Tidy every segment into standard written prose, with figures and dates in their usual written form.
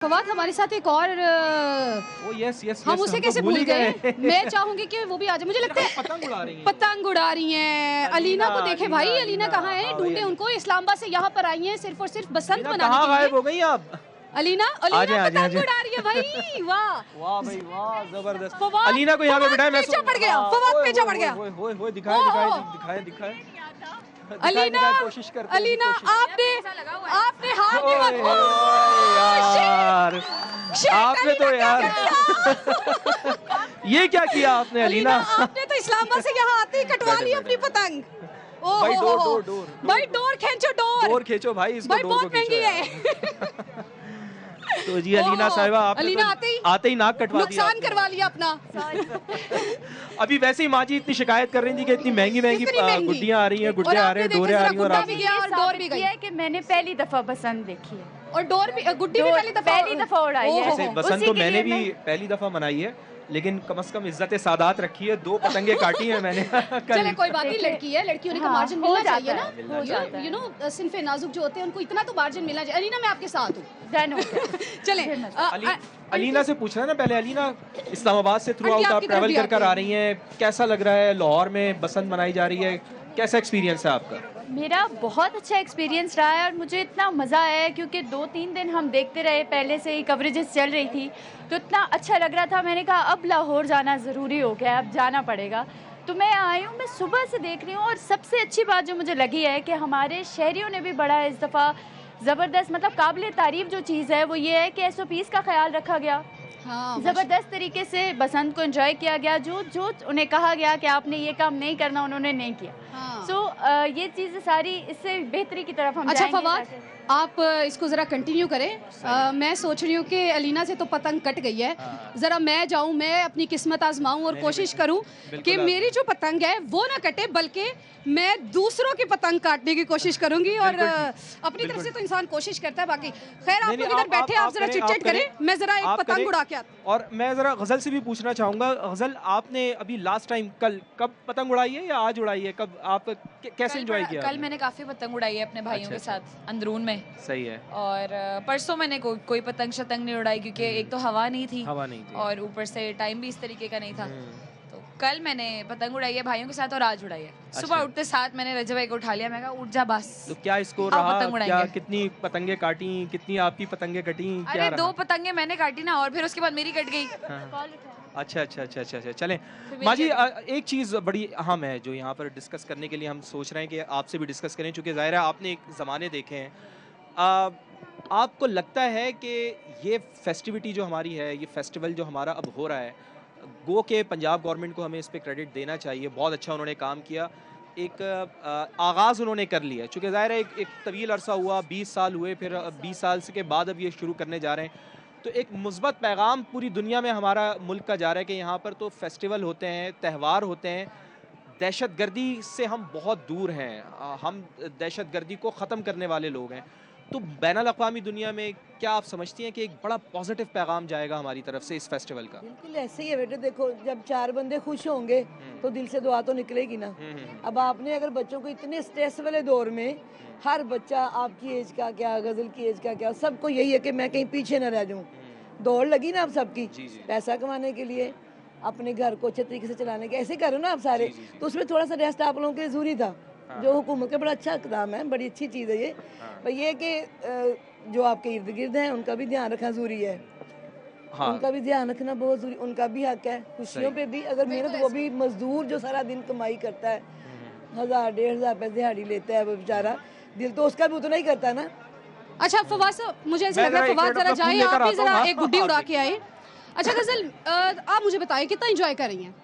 फवाद हमारे साथ एक और यस हम उसे कैसे भूल गए। मैं चाहूंगी कि वो भी आ जाए। मुझे लगता है पतंग उड़ा रही हैं। अलीना को देखे भाई, अलीना कहाँ है? ढूंढे उनको। इस्लामाबाद से यहाँ पर आई हैं सिर्फ और सिर्फ बसंत मनाने के लिए। गायब हो गई आप? अलीना पतंग उड़ा रही है भाई। वाह वाह भाई वाह, जबरदस्त। अलीना को यहाँ पे बिठाए। मैं पीछे पड़ गया, फवाद पीछे पड़ गया। दिखाए अलीना, कोशिश करते। अलीना आपने हाथ में यार, आपने तो यार ये क्या किया आपने अलीना? आपने तो इस्लामाबाद से यहाँ आते ही कटवा ली अपनी पतंग। भाई भाई डोर खींचो, डोर खींचो भाई, इसको भाई डोर बहुत को महंगी है। तो जी अलीना साहिबा, आपने आते ही नाक कटवा दिया, नुकसान करवा लिया अपना। अभी वैसे ही माँ जी इतनी शिकायत कर रही थी कि इतनी महंगी गुड्डियाँ आ रही हैं, गुड्डे आ रहे हैं, डोरे आ रही हैं, और डोर भी गई है कि मैंने पहली दफा बसंत देखी है और डोर भी, गुड्डी भी पहली दफा उड़ाई है। बसंत तो मैंने भी पहली दफा मनाई है, लेकिन कम से कम इज्जत सादात रखी है। 2 पतंगे काटी है मैंने। चले कोई बात नहीं, लड़की है, लड़कियों का मार्जिन मिलना चाहिए ना। यू नो सिनफे नाजुक जो होते हैं उनको इतना तो मार्जिन मिलना चाहिए। अलीना मैं आपके साथ हूँ। चले अलीना से पूछना ना पहले। अलीना, इस्लामाबाद से थ्रू आउट आप ट्रैवल कर आ रही हैं, कैसा लग रहा है? लाहौर में बसंत मनाई जा रही है, कैसा एक्सपीरियंस है आपका? मेरा बहुत अच्छा एक्सपीरियंस रहा है और मुझे इतना मज़ा आया है क्योंकि 2-3 दिन हम देखते रहे, पहले से ही कवरेजेस चल रही थी तो इतना अच्छा लग रहा था। मैंने कहा अब लाहौर जाना ज़रूरी हो गया, अब जाना पड़ेगा। तो मैं आई हूँ, मैं सुबह से देख रही हूँ और सबसे अच्छी बात जो मुझे लगी है कि हमारे शहरियों ने भी बड़ा इस दफ़ा ज़बरदस्त, मतलब काबिल तारीफ़ जो चीज़ है वो ये है कि SOPs का ख्याल रखा गया। ज़बरदस्त तरीके से बसंत को एंजॉय किया गया। जो उन्हें कहा गया कि आपने ये काम नहीं करना, उन्होंने नहीं किया। ये चीज़ें सारी इससे बेहतरी की तरफ हम जाएंगे। फवाद आप इसको ज़रा कंटिन्यू करें। मैं सोच रही हूँ कि अलीना से तो पतंग कट गई है, ज़रा मैं जाऊँ, मैं अपनी किस्मत आजमाऊँ और कोशिश करूँ कि मेरी जो पतंग है वो ना कटे, बल्कि मैं दूसरों की पतंग काटने की कोशिश करूँगी। और अपनी तरफ से तो इंसान कोशिश करता है। बाकी खैर, आप लोग इधर बैठे, आप ज़रा चिट करें, मैं ज़रा एक पतंग उड़ा के आती हूँ। और मैं ज़रा गज़ल से भी पूछना चाहूँगा। गज़ल, आपने अभी लास्ट टाइम कब पतंग उड़ाई है या आज उड़ाई है? कब आप कैसे एंजॉय किया? कल मैंने काफ़ी पतंग उड़ाई है अपने भाइयों के साथ अंदरून में। सही है। और परसों मैंने कोई पतंग शतंग नहीं उड़ाई क्योंकि एक तो हवा नहीं थी और ऊपर से टाइम भी इस तरीके का नहीं था। तो कल मैंने पतंग उड़ाई है भाइयों के साथ और आज उड़ाई है। सुबह उठते साथ मैंने रजब भाई को उठा लिया, मैं कहा उठ जा बस। तो क्या इसको रहा? पतंग क्या, कितनी पतंगे काटी, कितनी आपकी पतंगे कटी? अरे 2 पतंगे मैंने काटी ना, और फिर उसके बाद मेरी कट गई। अच्छा। चलें माँ जी, एक चीज़ बड़ी अहम है जो यहाँ पर डिस्कस करने के लिए हम सोच रहे हैं कि आपसे भी डिस्कस करें, चूँकि ज़ाहिर है आपने एक ज़माने देखे हैं। आपको लगता है कि ये फेस्टिविटी जो हमारी है, ये फेस्टिवल जो हमारा अब हो रहा है, गो के पंजाब गवर्नमेंट को हमें इस पे क्रेडिट देना चाहिए। बहुत अच्छा उन्होंने काम किया, एक आगाज़ उन्होंने कर लिया। चूँकि ज़ाहिर है एक तवील अरसा हुआ, 20 साल हुए, फिर 20 साल के बाद अब ये शुरू करने जा रहे हैं, तो एक मुस्बत पैगाम पूरी दुनिया में हमारा मुल्क का जा रहा है कि यहाँ पर तो फेस्टिवल होते हैं, त्यौहार होते हैं। दहशतगर्दी से हम बहुत दूर हैं, हम दहशतगर्दी को ख़त्म करने वाले लोग हैं। तो बैनुल-अक़वामी दुनिया में क्या आप समझती हैं कि एक बड़ा पॉजिटिव पैगाम जाएगा हमारी तरफ से इस फेस्टिवल का? बिल्कुल ऐसे ही है बेटे। देखो, जब 4 बंदे खुश होंगे तो दिल से दुआ तो निकलेगी ना। अब आपने अगर बच्चों को इतने स्ट्रेस वाले दौर में, हर बच्चा आपकी एज का क्या, गज़ल की एज का क्या, सबको यही है कि मैं कहीं पीछे न रह जाऊँ। दौड़ लगी ना आप सबकी, पैसा कमाने के लिए, अपने घर को अच्छे तरीके से चलाने के, ऐसे करो ना आप सारे। तो उसमें थोड़ा सा रेस्ट आप लोगों के लिए ज़रूरी था, जो हुकूमत का बड़ा अच्छा इक़दाम है, बड़ी अच्छी चीज़ है ये। पर ये कि जो आपके इर्द गिर्द हैं उनका भी ध्यान रखना ज़रूरी है। उनका भी ध्यान रखना बहुत ज़रूरी, उनका भी हक है। खुशियों पे भी अगर मेहनत, वो भी मजदूर जो सारा दिन कमाई करता है, 1000-1500 रुपये दिहाड़ी लेता है वो बेचारा, दिल तो उसका भी उतना ही करता है ना। अच्छा फवाद साहब, मुझे ऐसा लग रहा है फवाद जरा जाए, आप भी जरा एक गुड्डी उड़ा के आए। अच्छा गज़ल, आप मुझे बताइए कितना एंजॉय कर रही हैं?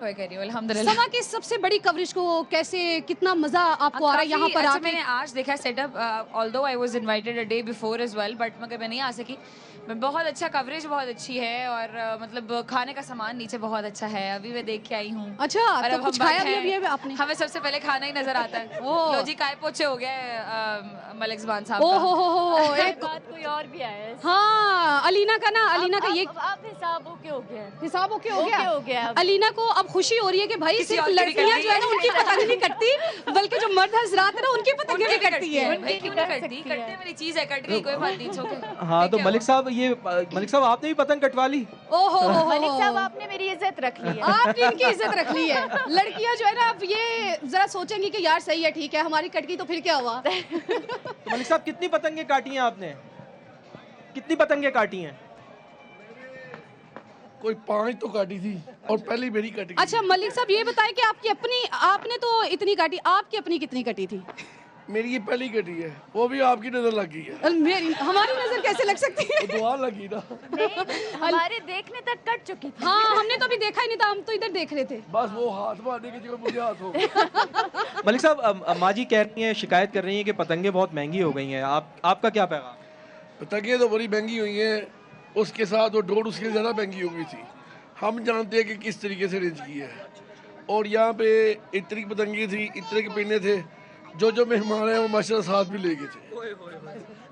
एंजॉय कर रही हूँ अल्हम्दुलिल्लाह। समा की सबसे बड़ी कवरेज को कैसे, कितना मजा आपको आ रहा है यहाँ पर आके? मैंने आज देखा setup, although I was invited a day before as well, but मगर मैं नहीं आ सकी। बहुत अच्छा कवरेज, बहुत अच्छी है और मतलब खाने का सामान नीचे बहुत अच्छा है, अभी मैं देख के आई हूँ। अच्छा, तो कुछ खाया भी आपने? हमें सबसे पहले खाना ही नजर आता है। लो जी, काय पोछे हो गए मलिक ज़बान साहब। ओहो, एक बात कोई और भी आया। हाँ, अलीना का ना, अलीना का ये आप हिसाब ओके हो गया, हिसाब ओके हो गया। अलीना को अब खुशी हो रही है कि भाई किसी सिर्फ और की भी लड़कियां कट जो है ना रही उनकी पतंग नहीं कटती, बल्कि जो मर्द हजरात है ना उनकी पतंगें भी कटती है। भाई क्यों नहीं कटती? कटते मेरी चीज है, कट गई कोई बात नहीं, छोके। हाँ तो मलिक साहब, ये मलिक साहब आपने भी पतंग कटवा ली? ओहो मलिक साहब आपने मेरी इज्जत रख ली है। आपने इनकी इज्जत रख ली है। लड़कियां जो है ना अब ये जरा सोचेंगी कि यार सही है, ठीक है, हमारी कट गई तो फिर क्या हुआ। तो मलिक साहब कितनी पतंगे काटी हैं आपने? कितनी पतंगे काटी हैं? कोई 5 तो काटी थी और पहली मेरी कट गई। अच्छा मलिक साहब ये बताएं कि आपकी अपनी, आपने तो इतनी काटी, आपकी अपनी कितनी कटी थी? मेरी ये पहली कटी है, वो भी आपकी नजर लग गई है। मेरी, हमारी नजर कैसे लग सकती है? वो दुआ लगी ना। नहीं, हमारे देखने तक कट चुकी थी। हाँ हमने तो अभी देखा ही नहीं था, हम तो इधर देख रहे थे। बस वो हाथ मारने की जगह मुझे हाथ हो गया। मलिक साहब, अम्मा जी कह रही हैं, शिकायत कर रही हैं कि पतंगे बहुत महंगी हो गई हैं, आपका क्या पैगाम? पतंगे तो बड़ी महंगी हुई हैं, उसके साथ वो ड्रोन उसके ज़्यादा महंगी हो गई थी। हम जानते हैं कि किस तरीके से रेंज की है, और यहाँ पे इतनी की पतंगे थी, इतने के पिन्ने थे, जो मेहमान हैं वो माशाल्लाह साथ भी ले गए थे।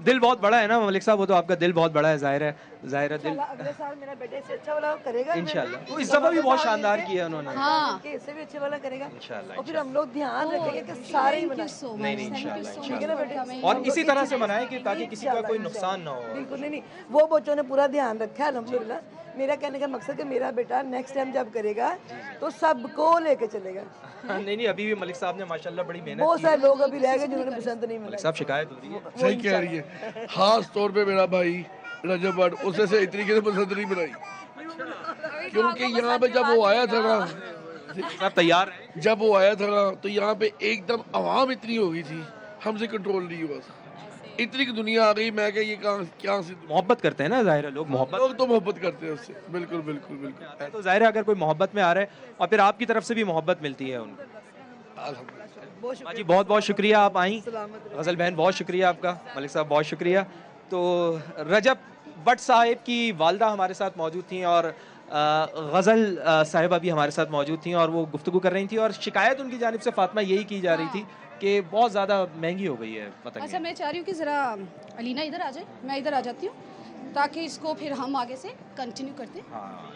दिल बहुत बड़ा है ना मलिक साहब, वो तो आपका दिल बहुत बड़ा है, जाहिर है दिल। अगले साल मेरा बेटे से अच्छा वाला करेगा इंशाल्लाह। तो इस दफा भी बहुत शानदार किया उन्होंने। हाँ इससे भी अच्छे वाला करेगा इंशाल्लाह, और फिर हम लोग ध्यान रखेंगे कि सारे ही बनाएं। नहीं नहीं इंशाल्लाह, ठीक है ना बेटे? और इसी तरह से मनाएं कि ताकि किसी का कोई नुकसान ना हो। बिल्कुल नहीं, वो बच्चों ने पूरा ध्यान रखा है अल्हम्दुलिल्लाह। मेरा कहने का मकसद कि मेरा बेटा नेक्स्ट टाइम जब करेगा तो सबको लेके चलेगा। नहीं अभी भी मलिक साहब ने माशाल्लाह बड़ी मेहनत बहुत की सारे है। लोग अभी रह गए जिन्होंने पसंद नहीं मलिक मिला। साहब शिकायत हो रही है। सही कह रही है, खास तौर पे मेरा भाई रजब भट्ट उसे से इस तरीके से पसंद नहीं बनाई, क्योंकि यहाँ पे जब वो आया था ना, आप तैयार हैं? जब वो आया था ना तो यहाँ पे एकदम आवाम इतनी हो गई थी, हमसे कंट्रोल नहीं हुआ था। इतनी की दुनिया आ गई, मैं क्या ये क्या से मोहब्बत करते हैं ना, जाहिर है लोग मोहब्बत तो मोहब्बत करते हैं उससे। बिल्कुल बिल्कुल बिल्कुल। तो जाहिर है अगर कोई मोहब्बत में आ रहा है और फिर आपकी तरफ से भी मोहब्बत मिलती है उनको। अल्हम्दुलिल्लाह। जी बहुत बहुत शुक्रिया, आप आई गज़ल बहन, बहुत शुक्रिया आपका, मलिक साहब बहुत शुक्रिया। तो रजब भट्ट साहिब की वालदा हमारे साथ मौजूद थी और गज़ल साहिबा भी हमारे साथ मौजूद थी और वो गुफ्तगू कर रही थी और शिकायत उनकी जानिब से फातिमा यही की जा रही थी कि बहुत ज़्यादा महंगी हो गई है पतंगे। अच्छा मैं चाह रही हूँ कि ज़रा अलीना इधर आ जाए, मैं इधर आ जाती हूँ ताकि इसको फिर हम आगे से कंटिन्यू करते हैं। हाँ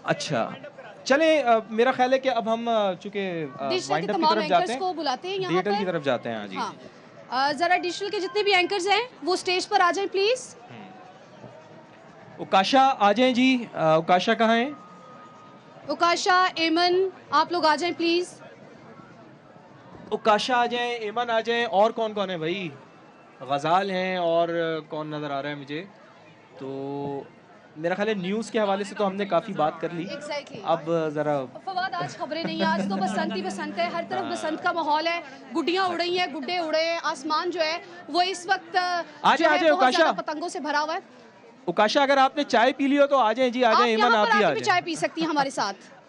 अच्छा चलें, मेरा ख्याल है कि अब हम चूँकि डिजिटल वाइंड के अप की तमाम तरफ जाते एंकर्स हैं, को बुलाते हैं यहाँ डिजिटल की पर। तरफ जाते हैं। हाँ जी हाँ ज़रा डिजिटल के जितने भी एंकर्स हैं वो स्टेज पर आ जाएं प्लीज़। उकाशा आ जाएं जी, उकाशा कहाँ हैं? उकाशा, एमन, आप लोग आ जाएं प्लीज़। उकाशा आ जाएं, एमन आ जाएं, और कौन कौन है भाई? गज़ाल हैं और कौन नज़र आ रहा है मुझे? तो मेरा ख्याल है न्यूज़ के हवाले से तो हमने काफ़ी बात कर ली। Exactly. अब ज़रा फवाद आज खबरें नहीं, आज तो बसंत ही बसंत है, हर तरफ बसंत का माहौल है, गुड्डियाँ उड़ रही हैं, गुड्डे उड़े हैं, आसमान जो है वो इस वक्त आ जो जाए, है आ जाए, बहुत उकाशा। ज़्यादा पतंगों से भरा हुआ है। उकाशा अगर आपने चाय पी ली हो तो आ जाएं जी, आ आप जाएं, यहाँ एमन पर आप ही आके आ भी जाएं। चाय पी सकती हैं हमारे साथ।